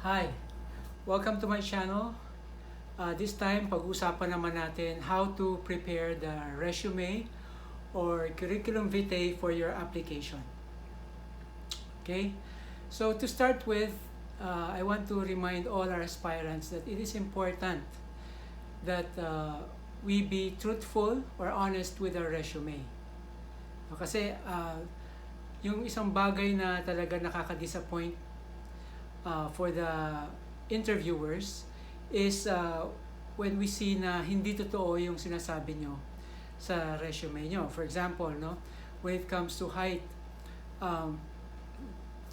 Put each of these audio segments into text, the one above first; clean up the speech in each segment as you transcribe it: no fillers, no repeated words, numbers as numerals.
Hi! Welcome to my channel. This time, pag-uusapan naman natin how to prepare the resume or curriculum vitae for your application. Okay? So to start with, I want to remind all our aspirants that it is important that we be truthful or honest with our resume. Kasi yung isang bagay na talaga nakaka-disappoint for the interviewers is when we see na hindi totoo yung sinasabi nyo sa resume nyo. For example, no, when it comes to height,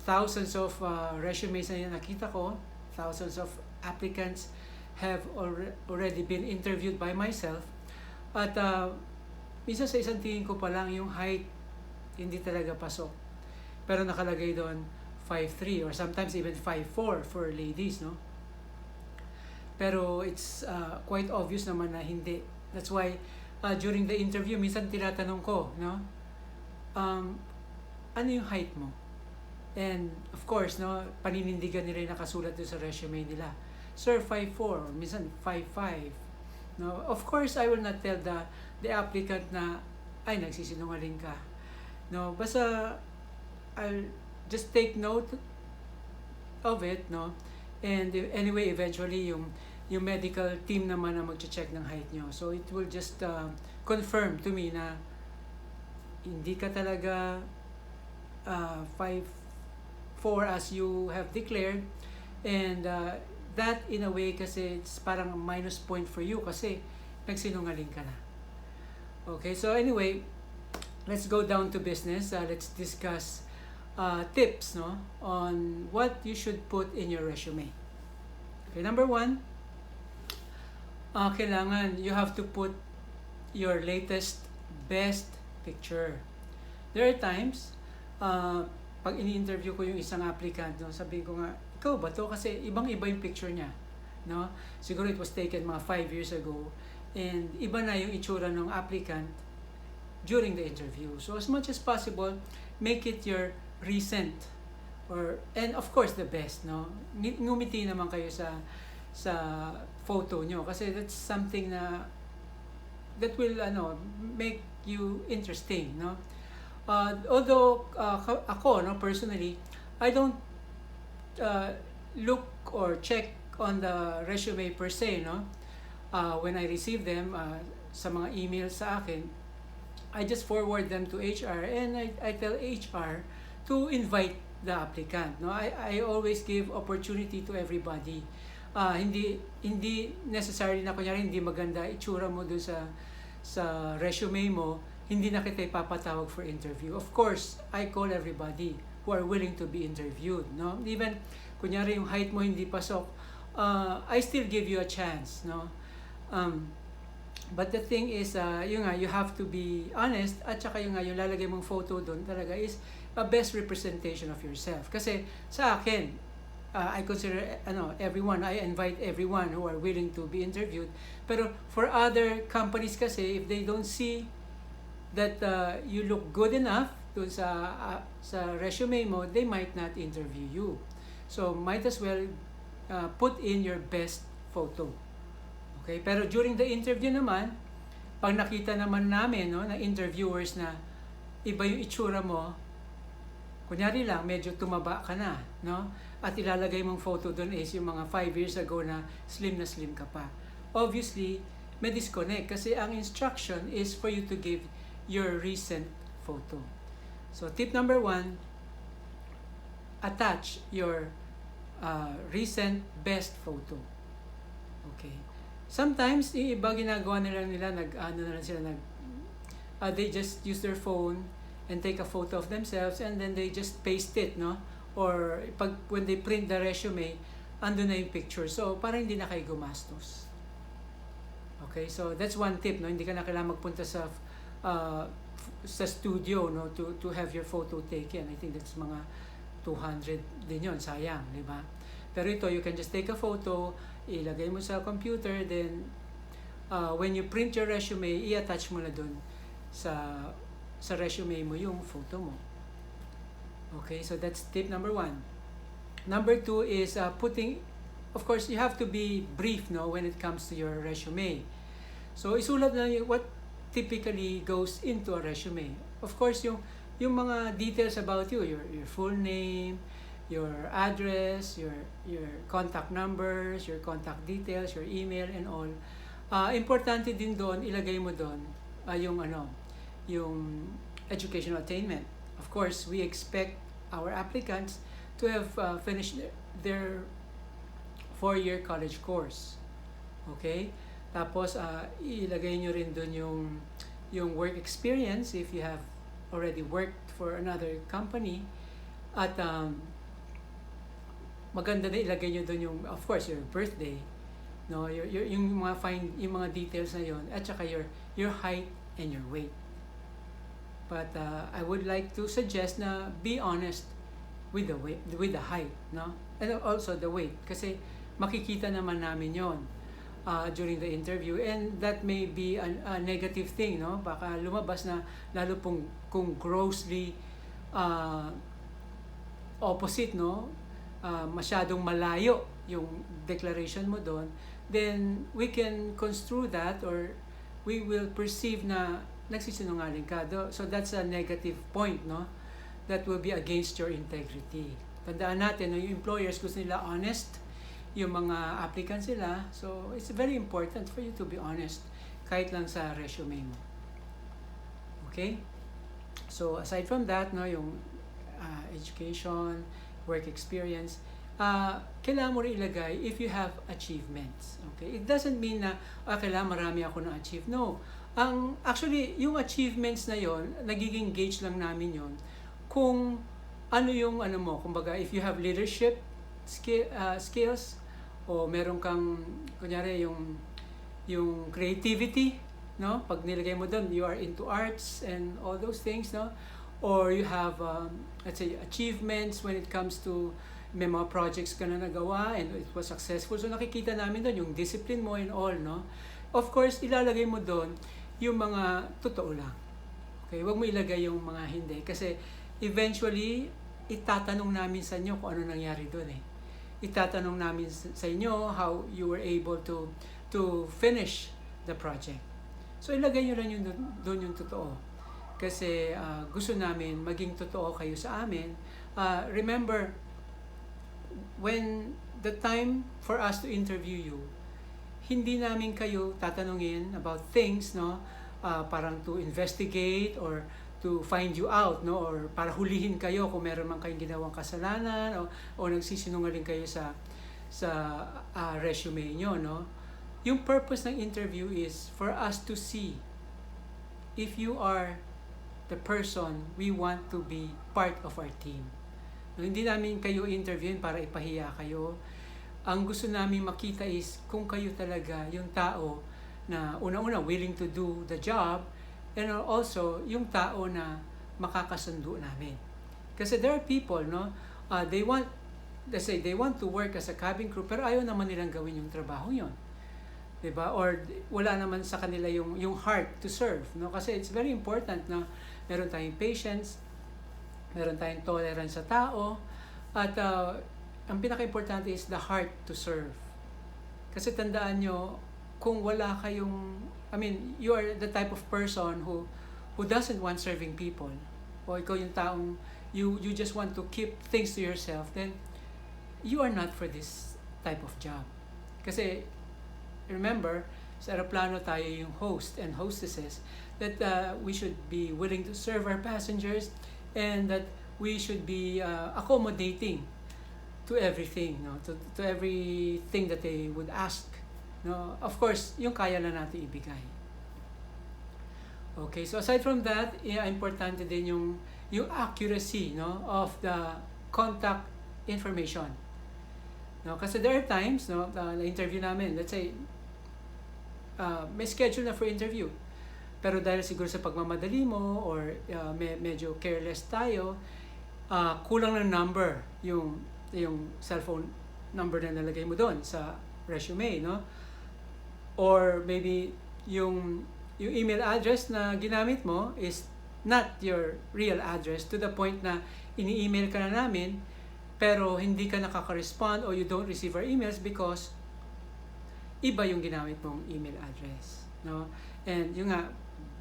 thousands of resumes na nakita ko, thousands of applicants have already been interviewed by myself. At minsan sa isang tingin ko pa lang yung height hindi talaga pasok. Pero nakalagay doon 5'3" or sometimes even 5'4" for ladies, no? Pero it's quite obvious naman na hindi. That's why during the interview, minsan tinatanong ko, no? Ano yung height mo? And of course, no, paninindigan nila yung nakasulat doon sa resume nila. Sir, 5'4", or minsan 5'5". No? Of course, I will not tell the applicant na, ay, nagsisinungaling ka. No, basta I'll just take note of it, no? And anyway, eventually yung medical team naman na magche-check ng height nyo. So it will just confirm to me na hindi ka talaga 5'4" as you have declared, and that in a way kasi it's parang minus point for you kasi nagsinungaling ka na. Okay, so anyway, let's go down to business. Let's discuss tips, no, on what you should put in your resume. Okay, number one, kailangan you have to put your latest best picture. There are times pag ini-interview ko yung isang applicant, no, sabihin ko nga, ikaw ba to? Kasi ibang-iba yung picture niya, no? Siguro it was taken mga 5 years ago, and iba na yung itsura ng applicant during the interview. So as much as possible, make it your recent, and of course the best, no? Ngumiti naman kayo sa photo nyo kasi that's something na that will make you interesting, no? Although ako, no, personally, I don't look or check on the resume per se, no? When I receive them sa mga emails sa akin, I just forward them to HR, and I tell HR to invite the applicant, no? I always give opportunity to everybody. Hindi necessarily na kunyari hindi maganda itsura mo doon sa resume mo, hindi na kita ipapatawag for interview. Of course, I call everybody who are willing to be interviewed, no? Even kunyari yung height mo hindi pasok, I still give you a chance, no? But the thing is, you have to be honest, at saka yung lalagay mong photo doon talaga is a best representation of yourself. Kasi sa akin, I consider everyone, I invite everyone who are willing to be interviewed. Pero for other companies kasi, if they don't see that you look good enough doon sa resume mo, they might not interview you. So might as well put in your best photo. Okay, pero during the interview naman, pag nakita naman namin, no, na interviewers na iba yung itsura mo, kunyari lang medyo tumaba ka na, no, at ilalagay mong photo doon is yung mga 5 years ago na slim ka pa. Obviously, may disconnect kasi ang instruction is for you to give your recent photo. So tip number 1, attach your recent best photo. Okay. Sometimes iba ginagawa nila they just use their phone and take a photo of themselves, and then they just paste it, no? Or when they print the resume, ando na yung picture. So parang hindi na kayo gumastos. Okay, so that's one tip, no? Hindi ka na kailangan magpunta sa studio, no, to have your photo taken. I think that's mga 200 din yun, sayang, di ba? Pero ito, you can just take a photo, ilagay mo sa computer, then when you print your resume, i-attach mo na dun sa resume mo yung photo mo. Okay, so that's tip number 1. Number two is putting, of course, you have to be brief, no, when it comes to your resume. So isulat na yung what typically goes into a resume. Of course, yung mga details about you, your full name, your address, your contact numbers, your contact details, your email and all. Importante din doon, ilagay mo doon yung educational attainment. Of course, we expect our applicants to have finished their 4-year college course. Okay? Tapos, ilagay nyo rin doon yung work experience if you have already worked for another company. At maganda na ilagay nyo doon yung, of course, your birthday. No, yung mga details na yon, at saka your height and your weight. But I would like to suggest na be honest with the weight, with the height, no? And also the weight, kasi makikita naman namin yon during the interview, and that may be a negative thing, no? Baka lumabas na lalo kung grossly opposite, no? Masyadong malayo yung declaration mo doon, then we can construe that, or we will perceive na nagsisinungaling ka. So that's a negative point, no? That will be against your integrity. Tandaan natin, no? Yung employers gusto nila honest, yung mga applicants sila. So it's very important for you to be honest, kahit lang sa resume mo. Okay? So aside from that, no, yung education, work experience, kailangan mo rin ilagay if you have achievements. Okay? It doesn't mean na kailangan marami ako na-achieve. No. Actually, yung achievements na yon, nagiging gauge lang namin yon kung ano yung mo, kumbaga, if you have leadership skills, o meron kang, kunyari, yung creativity, no? Pag nilagay mo doon, you are into arts and all those things, no? Or you have, let's say, achievements when it comes to may mga projects ka na nagawa and it was successful. So nakikita namin doon yung discipline mo and all, no? Of course, ilalagay mo doon yung mga totoo lang. Okay, huwag mo ilagay yung mga hindi. Kasi eventually, itatanong namin sa inyo kung ano nangyari doon eh. Itatanong namin sa inyo how you were able to finish the project. So ilagay nyo lang doon yung totoo. Kasi gusto namin maging totoo kayo sa amin. Remember, when the time for us to interview you, hindi namin kayo tatanungin about things, no? Parang to investigate or to find you out, no? Or para hulihin kayo kung meron man kayong ginawang kasalanan o nagsisinungaling kayo sa resume nyo, no? Yung purpose ng interview is for us to see if you are the person we want to be part of our team. No, hindi namin kayo interviewin para ipahiya kayo. Ang gusto namin makita is kung kayo talaga yung tao na una-una willing to do the job, and also yung tao na makakasundo namin. Kasi there are people, no, they want to work as a cabin crew pero ayaw naman nilang gawin yung trabaho yon. 'Di ba? Or wala naman sa kanila yung heart to serve, no? Kasi it's very important na meron tayong patience, meron tayong tolerance sa tao, at ang pinaka-importante is the heart to serve. Kasi tandaan nyo, kung wala kayong, you are the type of person who doesn't want serving people, o ikaw yung taong you just want to keep things to yourself, then you are not for this type of job. Kasi remember, sa aeroplano tayo yung host and hostesses, that we should be willing to serve our passengers, and that we should be accommodating to everything, no? To everything that they would ask, no? Of course, yung kaya na natin ibigay. Okay, so aside from that, importante din yung accuracy, no, of the contact information. No, kasi there are times, no, na interview namin, let's say may schedule na for interview. Pero dahil siguro sa pagmamadali mo or medyo careless tayo, kulang ng number yung cellphone number na nalagay mo doon sa resume, no? Or maybe yung email address na ginamit mo is not your real address, to the point na ini-email ka na namin pero hindi ka nakaka-respond or you don't receive our emails because iba yung ginamit mong email address, no? And yung nga,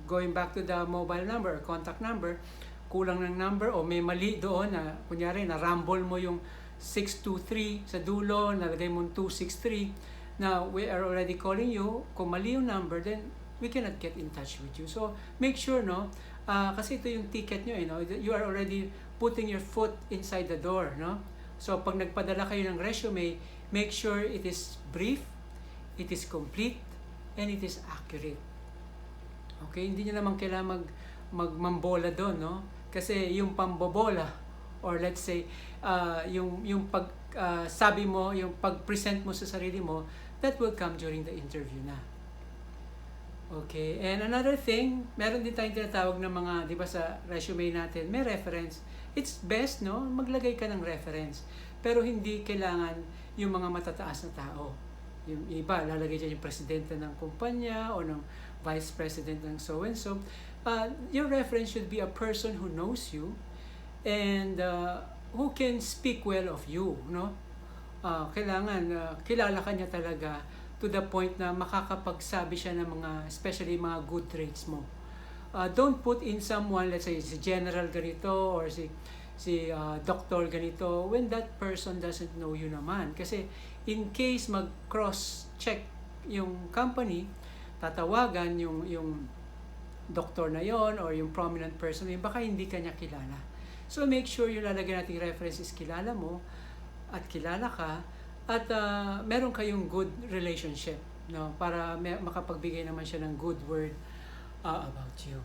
going back to the mobile number or contact number, kulang ng number o may mali doon na kunyari na-rumble mo yung 623 sa dulo, nalagay mo 263. Now, we are already calling you. Kung mali yung number, then we cannot get in touch with you. So, make sure, no? Kasi ito yung ticket nyo, you are already putting your foot inside the door, no? So, pag nagpadala kayo ng resume, make sure it is brief, it is complete, and it is accurate. Okay? Hindi nyo naman kailangan magmambola doon, no? Kasi yung pambobola, or let's say, yung pag sabi mo, yung pag-present mo sa sarili mo, that will come during the interview na. Okay? And another thing, meron din tayong tinatawag ng mga, di ba sa resume natin, may reference. It's best, no? Maglagay ka ng reference. Pero hindi kailangan yung mga matataas na tao. Yung iba, lalagay dyan yung presidente ng kumpanya o ng vice president ng so-and-so. Your reference should be a person who knows you and who can speak well of you, no? Kailangan kilala ka niya talaga to the point na makakapagsabi siya ng mga, especially mga good traits mo. Don't put in someone, let's say si general ganito or si doctor ganito when that person doesn't know you naman. Kasi in case mag-cross-check yung company, tatawagan yung doktor na yon or yung prominent person, baka hindi ka niya kilala. So make sure yung lalagyan nating references kilala mo at kilala ka at meron kayong good relationship, no? Para makapagbigay naman siya ng good word about you.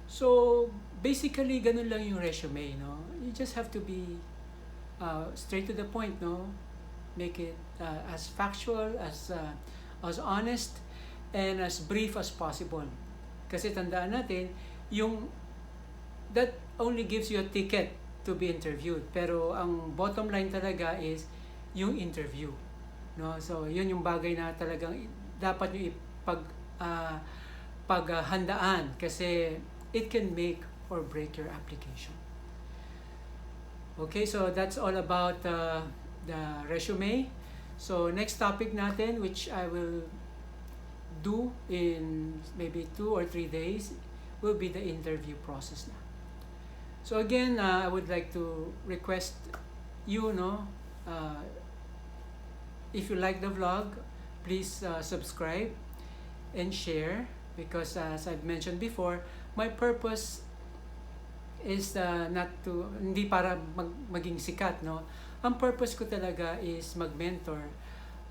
So basically ganun lang yung resume, no? You just have to be straight to the point, no? Make it as factual, as honest, and as brief as possible. Kasi tandaan natin, that only gives you a ticket to be interviewed. Pero ang bottom line talaga is yung interview, no? So yun yung bagay na talagang dapat nyo paghandaan kasi it can make or break your application. Okay, so that's all about the resume. So next topic natin, which I will do in maybe 2 or 3 days, will be the interview process na. So again, I would like to request you, if you like the vlog, please subscribe and share because as I've mentioned before, my purpose is hindi para maging sikat, no? Ang purpose ko talaga is mag-mentor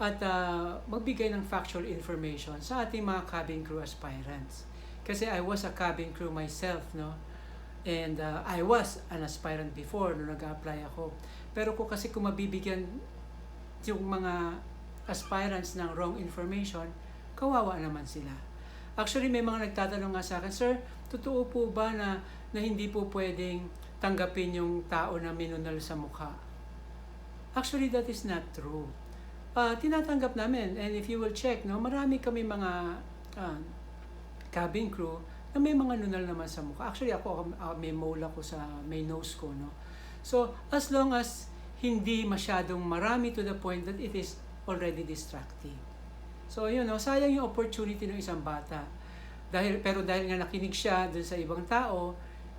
at magbigay ng factual information sa ating mga cabin crew aspirants. Kasi I was a cabin crew myself, no? And I was an aspirant before nung nag-apply ako. Pero kung mabibigyan yung mga aspirants ng wrong information, kawawa naman sila. Actually, may mga nagtatanong nga sa akin, Sir, totoo po ba na hindi po pwedeng tanggapin yung tao na minunal sa mukha? Actually, that is not true. Tinatanggap namin, and if you will check, no, marami kami mga cabin crew na may mga nunal naman sa mukha. Actually, ako may mole ako sa may nose ko, no. So, as long as hindi masyadong marami to the point that it is already distracting. So, sayang yung opportunity ng isang bata. Pero dahil nga nakinig siya dun sa ibang tao,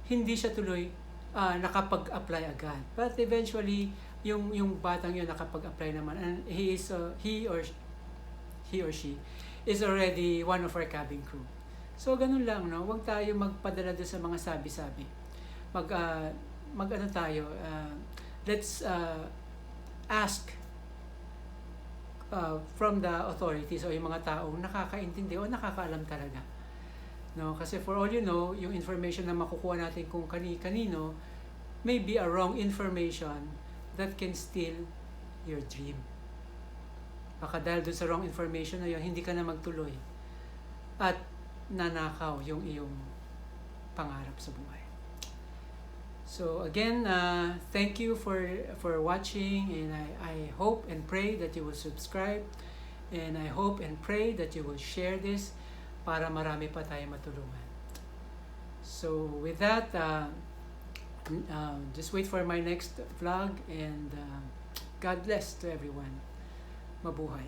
hindi siya tuloy nakapag-apply agad. But eventually, yung batang yun nakapag-apply naman, and he or she is already one of our cabin crew. So ganun lang, no? Huwag tayo magpadala doon sa mga sabi-sabi. Let's ask from the authorities o yung mga taong nakakaintindi o nakakaalam talaga. No, kasi for all you know, yung information na makukuha natin kung kanino may be a wrong information that can steal your dream. Baka dahil dun sa wrong information na yun, hindi ka na magtuloy. At nanakaw yung iyong pangarap sa buhay. So again, thank you for watching, and I hope and pray that you will subscribe, and I hope and pray that you will share this para marami pa tayo matulungan. So with that, Just wait for my next vlog, and God bless to everyone. Mabuhay.